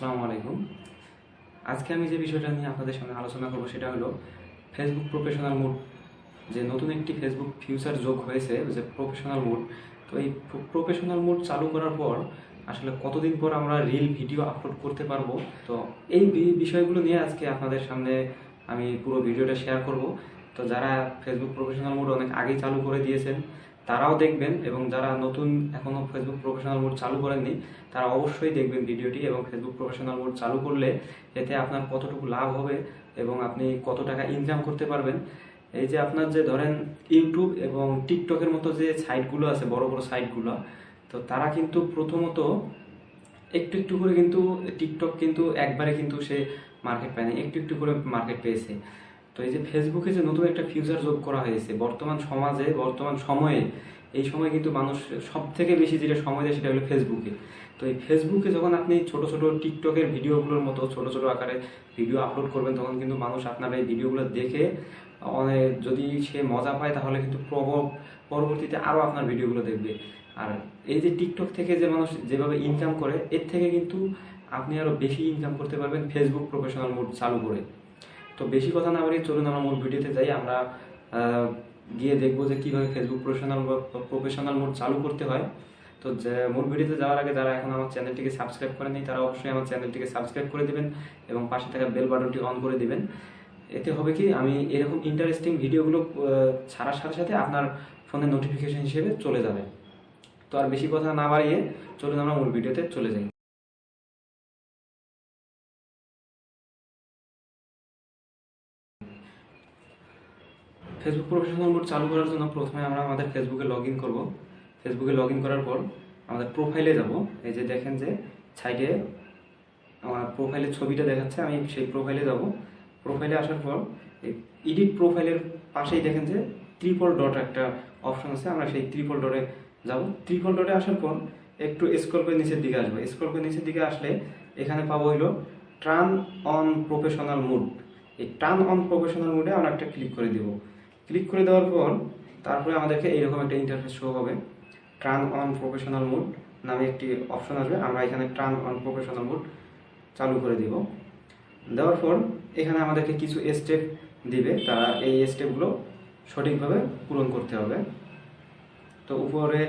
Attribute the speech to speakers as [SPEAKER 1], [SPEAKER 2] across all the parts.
[SPEAKER 1] আসসালামু আলাইকুম। আজকে আমি যে বিষয়টা নিয়ে আপনাদের সামনে আলোচনা করব সেটা হলো ফেসবুক প্রফেশনাল মোড। যে নতুন একটি ফেসবুক ফিচার যোগ হয়েছে যে প্রফেশনাল মোড। তো এই প্রফেশনাল মোড চালু করার পর আসলে কতদিন পর আমরা রিল ভিডিও আপলোড করতে পারবো। তো এই বিষয়গুলো নিয়ে আজকে আপনাদের সামনে আমি পুরো ভিডিওটা শেয়ার করব। তো যারা ফেসবুক প্রফেশনাল মোড অনেক আগেই চালু করে দিয়েছেন তারাও দেখবেন, এবং যারা নতুন এখনও ফেসবুক প্রফেশনাল মোড চালু করেননি তারা অবশ্যই দেখবেন ভিডিওটি। এবং ফেসবুক প্রফেশনাল মোড চালু করলে এতে আপনার কতটুকু লাভ হবে এবং আপনি কত টাকা ইনকাম করতে পারবেন। এই যে আপনার যে ধরেন ইউটিউব এবং টিকটকের মতো যে সাইটগুলো আছে, বড় বড় সাইটগুলো, তো তারা কিন্তু প্রথমত একটু একটু করে কিন্তু টিকটক কিন্তু একবারে কিন্তু সে মার্কেট পায়নি, একটু একটু করে মার্কেট পেয়েছে। তো এই যে ফেসবুকে যে নতুন একটা ফিচার যোগ করা হয়েছে বর্তমান সমাজে, বর্তমান সময়ে, এই সময় কিন্তু মানুষ সব থেকে বেশি যেটা সময় দেয় সেটা হলো ফেসবুকে। তো এই ফেসবুকে যখন আপনি ছোট ছোট টিকটকের ভিডিওগুলোর মতো ছোট ছোট আকারে ভিডিও আপলোড করবেন, তখন কিন্তু মানুষ আপনার এই ভিডিওগুলো দেখে অনেক, যদি সে মজা পায় তাহলে কিন্তু পরবর্তীতে আরও আপনার ভিডিওগুলো দেখবে। আর এই যে টিকটক থেকে যে মানুষ যেভাবে ইনকাম করে, এর থেকে কিন্তু আপনি আরও বেশি ইনকাম করতে পারবেন ফেসবুক প্রফেশনাল মোড চালু করে। তো বেশি কথা না বাড়িয়ে চলুন আমরা মূল ভিডিওতে যাই। আমরা গিয়ে দেখবো যে কীভাবে ফেসবুক প্রফেশনাল মোড চালু করতে হয়। তো মূল ভিডিওতে যাওয়ার আগে যারা এখন আমার চ্যানেলটিকে সাবস্ক্রাইব করেনি তারা অবশ্যই আমার চ্যানেলটিকে সাবস্ক্রাইব করে দেবেন এবং পাশে থাকা বেল বাটনটি অন করে দিবেন। এতে হবে কি, আমি এরকম ইন্টারেস্টিং ভিডিওগুলো ছাড়ার সাথে সাথে আপনার ফোনে নোটিফিকেশন হিসেবে চলে যাবে। তো আর বেশি কথা না বাড়িয়ে চলুন আমরা মূল ভিডিওতে চলে যাই। ফেসবুক প্রফেশনাল মোড চালু করার জন্য প্রথমে আমরা আমাদের ফেসবুকে লগ ইন করবো। ফেসবুকে লগ ইন করার পর আমাদের প্রোফাইলে যাব। এই যে দেখেন যে সাইডে আমার প্রোফাইলের ছবিটা দেখাচ্ছে, আমি সেই প্রোফাইলে যাব। প্রোফাইলে আসার পর এই এডিট প্রোফাইলের পাশেই দেখেন যে ট্রিপল ডট একটা অপশন আছে, আমরা সেই ট্রিপল ডটে যাব। ট্রিপল ডটে আসার পর একটু স্ক্রল করে নিচের দিকে আসবো। স্ক্রল করে নিচের দিকে আসলে এখানে পাবো হইলো টার্ন অন প্রফেশনাল মোড। এই টার্ন অন প্রফেশনাল মোডে আমরা একটা ক্লিক করে দেব। ক্লিক করে দেওয়ার পর তারপরে আমাদেরকে এইরকম একটা ইন্টারফেস শো হবে। টার্ন অন প্রফেশনাল মোড নামে একটি অপশন আসবে, আমরা এখানে টার্ন অন প্রফেশনাল মোড চালু করে দিব। দেওয়ার পর এখানে আমাদেরকে কিছু স্টেপ দিবে, তারা এই স্টেপগুলো সঠিকভাবে পূরণ করতে হবে। তো উপরে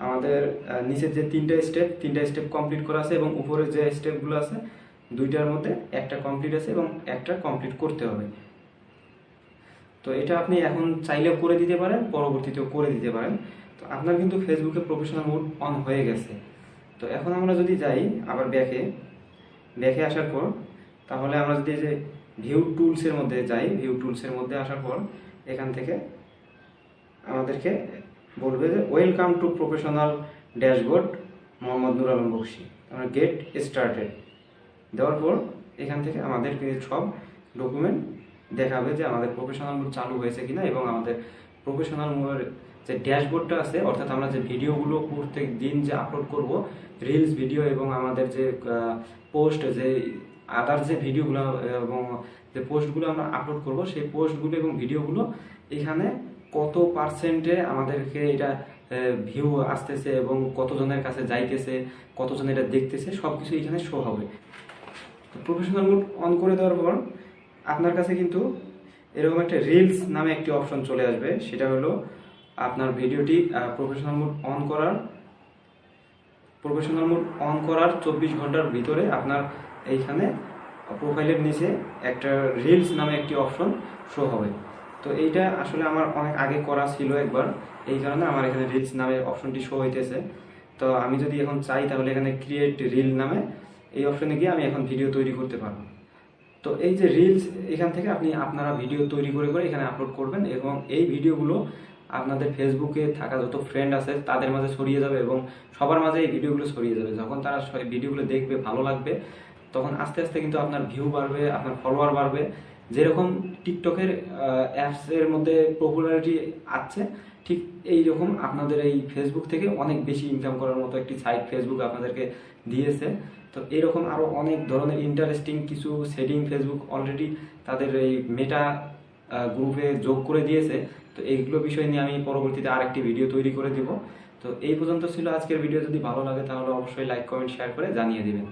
[SPEAKER 1] আমাদের নিচের যে তিনটা স্টেপ কমপ্লিট করা আছে এবং উপরে যে স্টেপগুলো আছে দুইটার মধ্যে একটা কমপ্লিট আছে এবং একটা কমপ্লিট করতে হবে। তো এটা আপনি এখন চাইলেও করে দিতে পারেন, পরবর্তীতেও করে দিতে পারেন। তো আপনার কিন্তু ফেসবুকে প্রফেশনাল মোড অন হয়ে গেছে। তো এখন আমরা যদি যাই আবার ব্যাকে আসার পর, তাহলে আমরা যদি যে ভিউ টুলসের মধ্যে যাই, ভিউ টুলসের মধ্যে আসার পর এখান থেকে আমাদেরকে বলবে যে welcome to professional dashboard Mohammad Nur Alam Bakshi, আমরা গেট স্টার্টেড দেওয়ার পর এখান থেকে আমাদেরকে সব ডকুমেন্ট দেখাবে যে আমাদের প্রফেশনাল মোড চালু হয়েছে কিনা, এবং আমাদের প্রফেশনাল মোডের যে ড্যাশবোর্ডটা আছে, অর্থাৎ আমরা যে ভিডিওগুলো প্রত্যেক দিন যে আপলোড করব, রিলস ভিডিও এবং আমাদের যে পোস্ট, যে আদার যে ভিডিওগুলো এবং যে পোস্টগুলো আমরা আপলোড করব, সেই পোস্টগুলো এবং ভিডিওগুলো এখানে কত পার্সেন্টে আমাদেরকে এটা ভিউ আসতেছে এবং কতজনের কাছে যাইতেছে, কতজন এটা দেখতেছে, সব কিছু এখানে শো হবে। তো প্রফেশনাল মোড অন করে দেওয়ার পর আপনার কাছে কিন্তু এরকম একটা রিলস নামে একটি অপশন চলে আসবে। সেটা হলো আপনার ভিডিওটি প্রফেশনাল মোড অন করার 24 ঘন্টার ভিতরে আপনার এইখানে প্রোফাইলের নিচে একটা রিলস নামে একটি অপশন শো হবে। তো এইটা আসলে আমার অনেক আগে করা ছিল একবার, এই কারণে আমার এখানে রিলস নামে অপশনটি শো হইতেছে। তো আমি যদি এখন চাই তাহলে এখানে ক্রিয়েট রিল নামে এই অপশনে গিয়ে আমি এখন ভিডিও তৈরি করতে পারবো। তো এই যে রিলস, এখান থেকে আপনারা ভিডিও তৈরি করে করে এখানে আপলোড করবেন এবং এই ভিডিওগুলো আপনাদের ফেসবুকে থাকা যত ফ্রেন্ড আছে তাদের মাঝে ছড়িয়ে যাবে এবং সবার মাঝে এই ভিডিওগুলো ছড়িয়ে যাবে। যখন তারা ভিডিওগুলো দেখবে, ভালো লাগবে, তখন আস্তে আস্তে কিন্তু আপনার ভিউ বাড়বে, আপনার ফলোয়ার বাড়বে। যেরকম টিকটকের অ্যাপসের মধ্যে পপুলারিটি আছে, ঠিক এইরকম আপনাদের এই ফেসবুক থেকে অনেক বেশি ইনকাম করার মতো একটি সাইট ফেসবুক আপনাদেরকে দিয়েছে। তো এরকম আরও অনেক ধরনের ইন্টারেস্টিং কিছু সেটিং ফেসবুক অলরেডি তাদের এই মেটা গ্রুপে যোগ করে দিয়েছে। তো এইগুলো বিষয় নিয়ে আমি পরবর্তীতে আরেকটি ভিডিও তৈরি করে দিব। তো এই পর্যন্ত ছিল আজকের ভিডিও। যদি ভালো লাগে তাহলে অবশ্যই লাইক, কমেন্ট, শেয়ার করে জানিয়ে দিবেন।